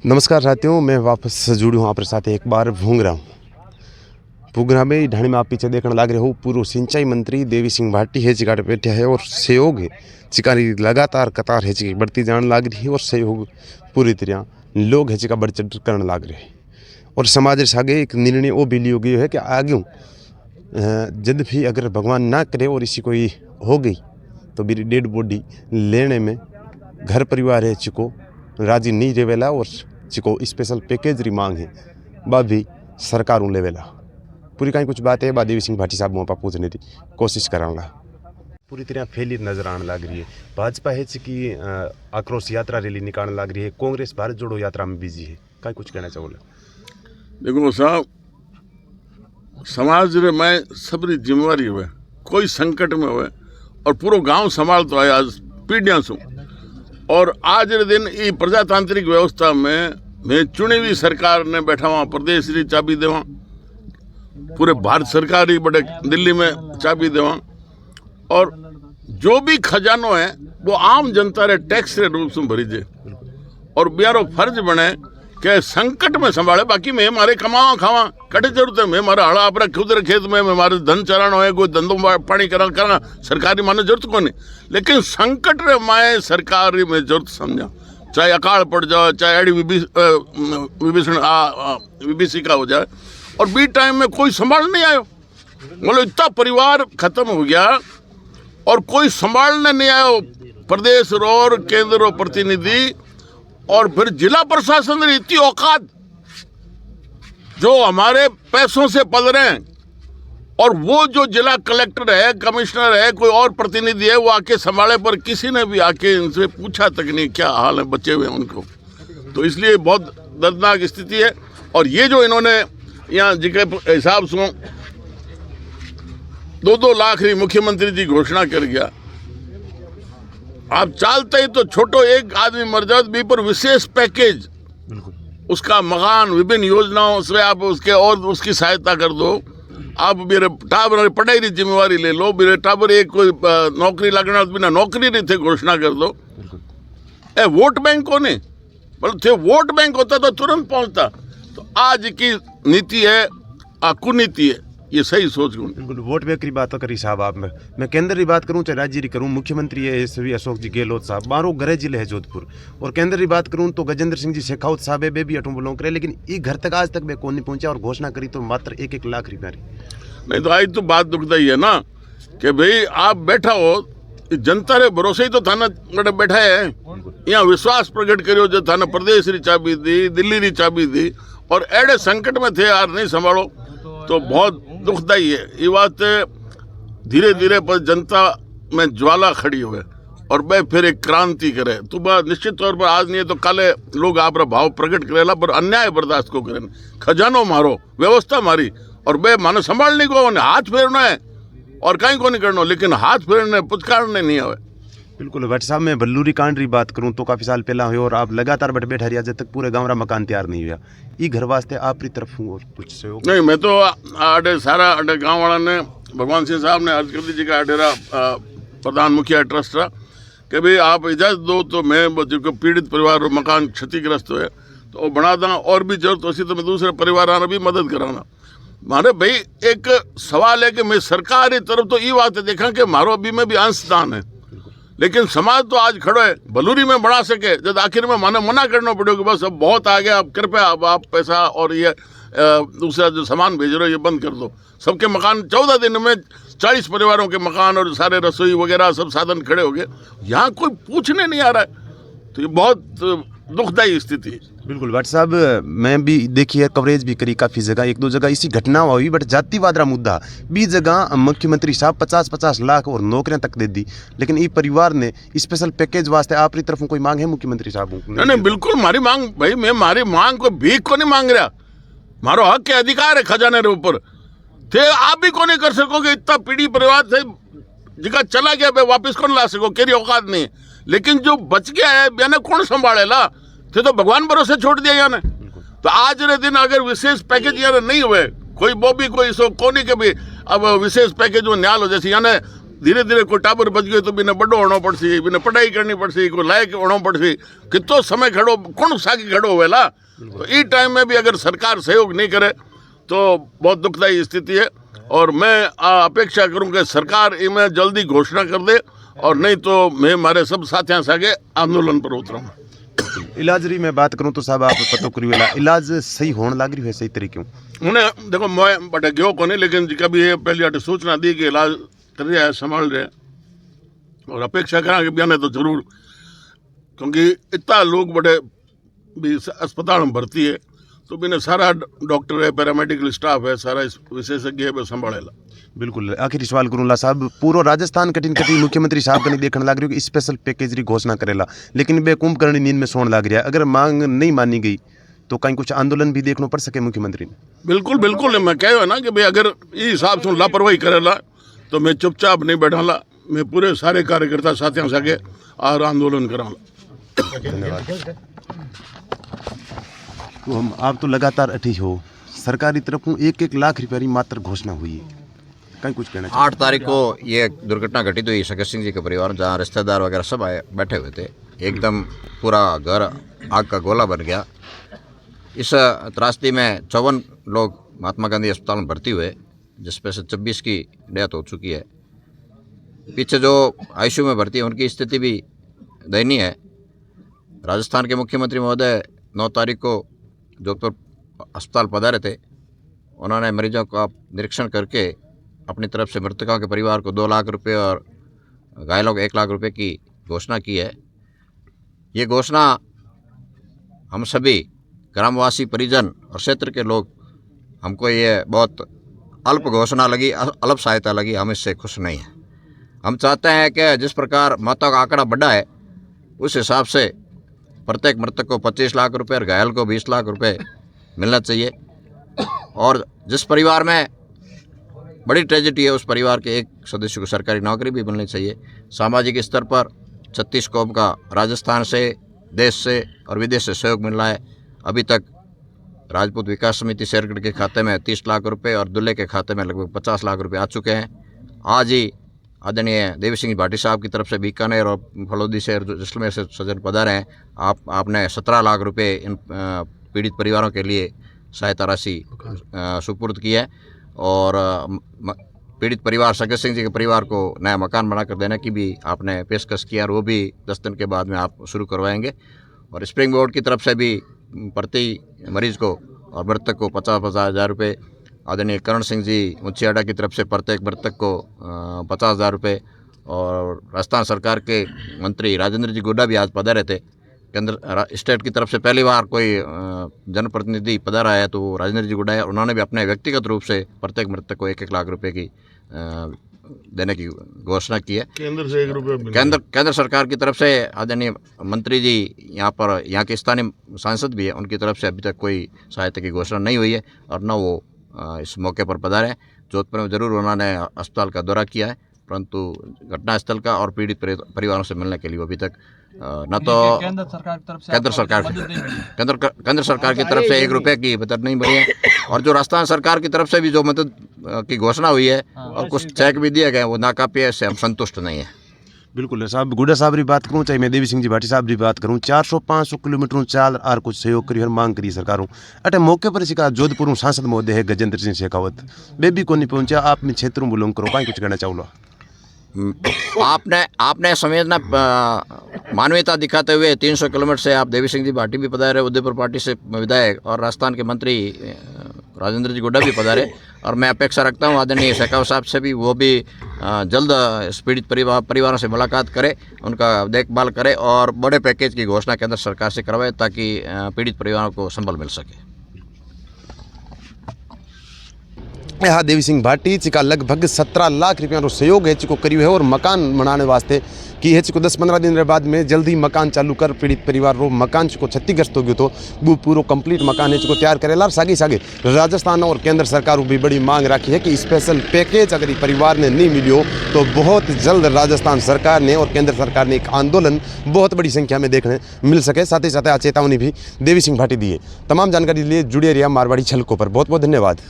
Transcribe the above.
नमस्कार साथियों, मैं वापस जुड़ी हूँ आप साथ एक बार भूंगरा हूँ। भूंगरा में ढाणी में आप पीछे देखने लग रहे हो पूर्व सिंचाई मंत्री देवी सिंह भाटी है चिकाट बैठे है और सहयोग है चिकारी लगातार कतार है चिकी बढ़ती जाने लग रही है और सहयोग पूरी तरह लोग है चिका बढ़ चढ़ करने लग रहे हैं। और समाज से आगे एक निर्णय वो भी लिया गया है कि आगे जब भी अगर भगवान ना करे और इसी कोई हो गई तो मेरी डेड बॉडी लेने में घर परिवार है चिको राजी नहीं रेवेला और चिको स्पेशल पैकेज री मांग है बा भी सरकार लेवेला पूरी कहीं कुछ बात है बा देवी सिंह भाटी साहब वहाँ पर पूछने की कोशिश कराऊंगा। पूरी तरह फैली नजर आने लग रही है। भाजपा है कि आक्रोश यात्रा रैली निकालने लग रही है। कांग्रेस भारत जोड़ो यात्रा में बिजी है। कहीं कुछ कहना चाहोगे? देखो साहब, समाज रे मैं सबरी जिम्मेवारी हुए कोई संकट में हुए और पूरा गांव संभाल तो आया आज पीढ़ियां सु और आज रे दिन ये प्रजातांत्रिक व्यवस्था में मैं चुनी हुई सरकार ने बैठा हुआ प्रदेश री चाबी देवा पूरे भारत सरकार ही बड़े दिल्ली में चाबी देवा और जो भी खजानो है वो आम जनता रे टैक्स रे रूप से भरी जाए और ब्यारो फर्ज बने के संकट में संभाले। बाकी मैं मारे कमावा खावा कटे जरूरत है, मैं मारा हड़ा अपना खुद रे खेत में मैं मारे धन चराना है कोई धंधो पानी करना सरकारी माने जरूरत को नहीं, लेकिन संकट रे माए सरकारी में जरूरत समझा, चाहे अकाल पड़ जाए चाहे एडी विभीषण विभीषिका हो जाए और बी टाइम में कोई संभाल नहीं आयो। मतलब इतना परिवार खत्म हो गया और कोई संभालने नहीं आयो। प्रदेश रो और केंद्र रो प्रतिनिधि और फिर जिला प्रशासन ने इतनी औकात जो हमारे पैसों से पल रहे हैं और वो जो जिला कलेक्टर है कमिश्नर है कोई और प्रतिनिधि है वो आके संभाले पर किसी ने भी आके इनसे पूछा तक नहीं क्या हाल है बचे हुए उनको। तो इसलिए बहुत दर्दनाक स्थिति है। और ये जो इन्होंने यहाँ जिके हिसाब से 2-2 लाख री मुख्यमंत्री जी घोषणा कर गया, आप चालते ही तो छोटो एक आदमी मर जाओ बी पर विशेष पैकेज उसका मकान विभिन्न योजनाओं से आप उसके और उसकी सहायता कर दो। आप मेरे टाबर पढ़ाई की जिम्मेवारी ले लो, मेरे टाबर एक कोई नौकरी लगना बिना नौकरी नहीं थे घोषणा कर दो। वोट बैंक को नहीं मतलब थे वोट बैंक होता तो तुरंत पहुंचता। तो आज की नीति है कुनीति है, ये सही सोच। बिल्कुल वोट बैंक की बात करी साहब आप मैं केंद्र की बात करूं चाहे राज्य की करूं, मुख्यमंत्री है एसवी अशोक जी गहलोत साहब बारो गृह जिले है जोधपुर और केंद्र की बात करूं तो गजेंद्र सिंह जी शेखावत साहब है भी अठों बोलों करे, लेकिन ये घर तक आज तक वे कौन नहीं पहुंचा और घोषणा करी तो मात्र 1-1 लाख रुपया नहीं। तो आज तो बात दुखदाई है ना कि भाई आप बैठा हो जनता रे भरोसे ही तो थाना बैठा है, यहाँ विश्वास प्रकट करो जो थाना प्रदेश री चाबी दी दिल्ली री चाबी दी और एडे संकट में थे यार नहीं संभालो तो बहुत दुखदाई है। ये बात धीरे धीरे पर जनता में ज्वाला खड़ी हुए और वह फिर एक क्रांति करे तो वह निश्चित तौर पर आज नहीं है तो कल लोग आप भाव प्रकट करेला पर अन्याय बर्दाश्त को करें। खजानो मारो व्यवस्था मारी और वह मानो संभालने को हाथ फेरना है और कहीं को नहीं करना, लेकिन हाथ फेरने पुचकारने नहीं आवे। बिल्कुल भट्ट साहब, मैं बल्लूरी कांड की बात करूं तो काफ़ी साल पहला हुई और आप लगातार बैठे रहिए जब तक पूरे गाँव रा मकान तैयार नहीं हुआ। ये घर वास्ते आपकी तरफ हूँ और कुछ सहयोग नहीं। मैं तो आडे सारा आडे गाँव वाला ने भगवान सिंह साहब ने अर्ज कर दी जी का आडेरा प्रधान मुखिया ट्रस्ट रहा कि भाई आप इजाज़त दो तो मैं जो पीड़ित परिवार मकान क्षतिग्रस्त हुए तो वो बना देना और भी जरूरत उसी तो मैं दूसरे परिवार भी मदद कराना। मारे भाई एक सवाल है कि मैं सरकारी तरफ तो ये बात देखा कि मारो अभी में भी अंशदान है, लेकिन समाज तो आज खड़ो है बलूरी में बढ़ा सके जब आखिर में माने मना करना पड़ेगा बस अब बहुत आ गया, अब कृपया अब आप पैसा और ये दूसरा जो सामान भेज रहे हो ये बंद कर दो। सबके मकान 14 दिन में 40 परिवारों के मकान और सारे रसोई वगैरह सब साधन खड़े हो गए, यहाँ कोई पूछने नहीं आ रहा है। तो ये बहुत दुखदायी स्थिति है। बिल्कुल भट्ट साहब, मैं भी देखिए कवरेज भी करी काफ़ी जगह 1-2 जगह इसी घटना हुई बट जातिवाद रा मुद्दा 20 जगह मुख्यमंत्री साहब 50-50 लाख और नौकरियां तक दे दी, लेकिन ये परिवार ने स्पेशल पैकेज वास्ते आपकी तरफ कोई मांग है मुख्यमंत्री साहब? नहीं बिल्कुल मारी मांग भाई, मैं मारी मांग को भीख को नहीं मांग रहा, मारो हक के अधिकार है खजाने रे ऊपर थे। आप भी को नहीं कर सकोगे इतना पीढ़ी परिवार से जिका चला गया भाई वापिस कौन ला सको केरी औकात नहीं, लेकिन जो बच गया है यानी कौन संभालेला थे तो भगवान भरोसे छोड़ दिया यानी। तो आज रे दिन अगर विशेष पैकेज यानी नहीं हुए कोई वो भी कोई सो कोनी के भी अब विशेष पैकेज वो न्याल हो जैसे यानी धीरे धीरे कोई टाबर बच गए तो बिना बड़ो होना पड़सी, बिना पढ़ाई करनी पड़सी, कोई लायक होना पड़सी, कितो समय खड़ो कौन साकी खड़ो वेला। तो ई टाइम में भी अगर सरकार सहयोग नहीं करे तो बहुत दुखदायी स्थिति है। और मैं अपेक्षा करूं कि सरकार इनमें जल्दी घोषणा कर दे, और नहीं तो मैं हमारे सब साथियों से आगे आंदोलन पर उतरूंगा। इलाज री मैं बात करूं तो साहब आप पतो करी वेला इलाज सही होने लग रही है सही तरीके उन्हें देखो मैं बटे गयो को नहीं, लेकिन कभी ये पहली आटे सूचना दी कि इलाज कर रहा है, संभाल रहे हैं, और अपेक्षा करा कि बयाने तो जरूर, क्योंकि इतना लोग बड़े भी अस्पताल में भर्ती है तो बिना सारा डॉक्टर है, पैरामेडिकल स्टाफ है, सारा विशेषज्ञ है, संभालेला। बिल्कुल आखिरी सवाल करूँला साहब, पूरा राजस्थान कठिन कठिन मुख्यमंत्री साहब कने देखने लग रही कि स्पेशल पैकेज री घोषणा करेला, लेकिन बे कुंभकर्ण नींद में सोने लग रहा है। अगर मांग नहीं मानी गई तो कहीं कुछ आंदोलन भी देखना पड़ सके मुख्यमंत्री ने। बिल्कुल बिल्कुल, मैं कह ना कि भाई अगर ये हिसाब से लापरवाही करेला तो मैं चुपचाप नहीं बैठाला, मैं पूरे सारे कार्यकर्ता साथियों से आगे और आंदोलन कराऊंगा। धन्यवाद। तो हम आप तो लगातार अठी हो, सरकारी तरफ 1-1 लाख रुपये की मात्र घोषणा हुई है, कहीं कुछ कहना 8 तारीख को ये दुर्घटना घटित हुई शगत सिंह जी के परिवार, जहाँ रिश्तेदार वगैरह सब आए बैठे हुए थे, एकदम पूरा घर आग का गोला बन गया। इस त्रासदी में 54 लोग महात्मा गांधी अस्पताल में भर्ती हुए, जिसमें से 26 की डेथ हो चुकी है। पीछे जो आईसीयू में भर्ती है उनकी स्थिति भी दयनीय है। राजस्थान के मुख्यमंत्री महोदय 9 तारीख को जोधपुर अस्पताल पधारे थे। उन्होंने मरीजों का निरीक्षण करके अपनी तरफ से मृतकों के परिवार को 2 लाख रुपए और घायलों को 1 लाख रुपए की घोषणा की है। ये घोषणा हम सभी ग्रामवासी, परिजन और क्षेत्र के लोग, हमको ये बहुत अल्प घोषणा लगी, अल्प सहायता लगी। हम इससे खुश नहीं हैं। हम चाहते हैं कि जिस प्रकार मौतों का आंकड़ा बढ़ा है उस हिसाब से प्रत्येक मृतक को 25 लाख रुपए और घायल को 20 लाख रुपए मिलना चाहिए। और जिस परिवार में बड़ी ट्रेजेडी है उस परिवार के एक सदस्य को सरकारी नौकरी भी मिलनी चाहिए। सामाजिक स्तर पर 36 कौम का राजस्थान से, देश से और विदेश से सहयोग मिल रहा है। अभी तक राजपूत विकास समिति शेरगढ़ के खाते में 30 लाख रुपए और दुल्हे के खाते में लगभग 50 लाख रुपए आ चुके हैं। आज ही आदरणीय देवी सिंह भाटी साहब की तरफ से बीकानेर और फलोदी से और जैसलमेर से सज्जन पधारे हैं। आपने 17 लाख रुपए इन पीड़ित परिवारों के लिए सहायता राशि सुपुर्द की है। और पीड़ित परिवार शगत सिंह जी के परिवार को नया मकान बनाकर देने की भी आपने पेशकश किया, और वो भी 10 दिन के बाद में आप शुरू करवाएंगे। और स्प्रिंग बोर्ड की तरफ से भी प्रति मरीज को और मृतक को 50-50 हज़ार रुपये, आदरणीय करण सिंह जी मुछियाडा की तरफ से प्रत्येक मृतक को 50,000 रुपये, और राजस्थान सरकार के मंत्री राजेंद्र जी गुड्डा भी आज पधारे थे। केंद्र स्टेट की तरफ से पहली बार कोई जनप्रतिनिधि पधारा है तो राजेंद्र जी गुड्डा है। उन्होंने भी अपने व्यक्तिगत रूप से प्रत्येक मृतक को 1-1 लाख रुपए की देने की घोषणा की है। केंद्र से 1 रुपये केंद्र सरकार की तरफ से आदरणीय मंत्री जी यहाँ के स्थानीय सांसद भी है, उनकी तरफ से अभी तक कोई सहायता की घोषणा नहीं हुई है और न वो इस मौके पर पधारे। जोधपुर में ज़रूर उन्होंने अस्पताल का दौरा किया है, परंतु घटनास्थल का और पीड़ित परिवारों से मिलने के लिए अभी तक न तो केंद्र सरकार की तरफ से 1 रुपये की मदद नहीं मिली है, और जो राजस्थान सरकार की तरफ से भी जो मदद की घोषणा हुई है और कुछ चेक भी दिए गए वो नाकाफी है, इससे हम संतुष्ट नहीं है। बिल्कुल साहब, गुड्डा साहब की बात करूँ चाहे मैं देवी सिंह जी भाटी साहब की बात करूँ, 400-500 किलोमीटर चाल और कुछ सहयोग करी और मांग करी सरकारों अटे मौके पर सिका जोधपुर सांसद महोदय है गजेंद्र सिंह शेखावत बेबी को नहीं पहुंचा। आप में क्षेत्रों बुलोंग करो कहीं कुछ कहना चाहूँगा। आपने संवेदना मानवीयता दिखाते हुए 300 किलोमीटर से आप देवी सिंह जी भाटी भी पधारे, उदयपुर पार्टी से विधायक, और राजस्थान के मंत्री राजेंद्र जी गुड्डा भी पधारे। और मैं अपेक्षा रखता हूँ आदरणीय शेखावत साहब से भी, वो भी जल्द इस पीड़ित परिवारों से मुलाकात करे, उनका देखभाल करे और बड़े पैकेज की घोषणा केंद्र सरकार से करवाए ताकि पीड़ित परिवारों को संबल मिल सके। हाँ, देवी सिंह भाटी चिका लगभग 17 लाख रुपया रो सहयोग है चिको करियो है और मकान बनाने वास्ते कि है चिको 10-15 दिन बाद में जल्दी मकान चालू कर पीड़ित परिवार रो मकान चिको क्षतिग्रस्त हो गयो तो वो पूरा कंप्लीट मकान है चिको तैयार करेला। सागे सागे राजस्थान और केंद्र सरकार भी बड़ी मांग रखी है कि स्पेशल पैकेज अगर परिवार ने नहीं मिलियो तो बहुत जल्द राजस्थान सरकार ने और केंद्र सरकार ने एक आंदोलन बहुत बड़ी संख्या में देखने मिल सके। साथ ही साथ चेतावनी भी देवी सिंह भाटी दी है। तमाम जानकारी लिए जुड़े रहिए मारवाड़ी छलकों पर। बहुत बहुत धन्यवाद।